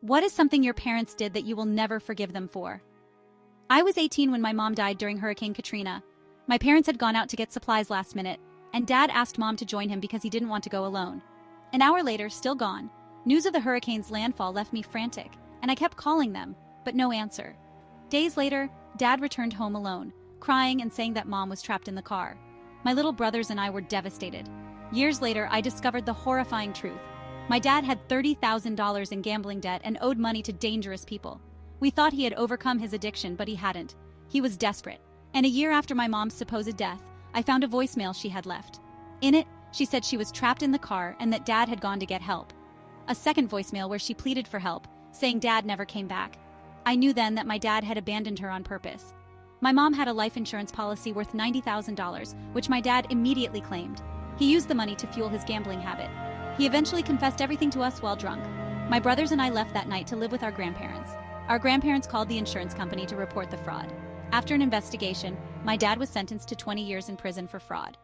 What is something your parents did that you will never forgive them for? I was 18 when my mom died during Hurricane Katrina. My parents had gone out to get supplies last minute, and Dad asked Mom to join him because he didn't want to go alone. An hour later, still gone, news of the hurricane's landfall left me frantic, and I kept calling them, but no answer. Days later, Dad returned home alone, crying and saying that Mom was trapped in the car. My little brothers and I were devastated. Years later, I discovered the horrifying truth. My dad had $30,000 in gambling debt and owed money to dangerous people. We thought he had overcome his addiction, but he hadn't. He was desperate. And a year after my mom's supposed death, I found a voicemail she had left. In it, she said she was trapped in the car and that Dad had gone to get help. A second voicemail where she pleaded for help, saying Dad never came back. I knew then that my dad had abandoned her on purpose. My mom had a life insurance policy worth $90,000, which my dad immediately claimed. He used the money to fuel his gambling habit. He eventually confessed everything to us while drunk. My brothers and I left that night to live with our grandparents. Our grandparents called the insurance company to report the fraud. After an investigation, my dad was sentenced to 20 years in prison for fraud.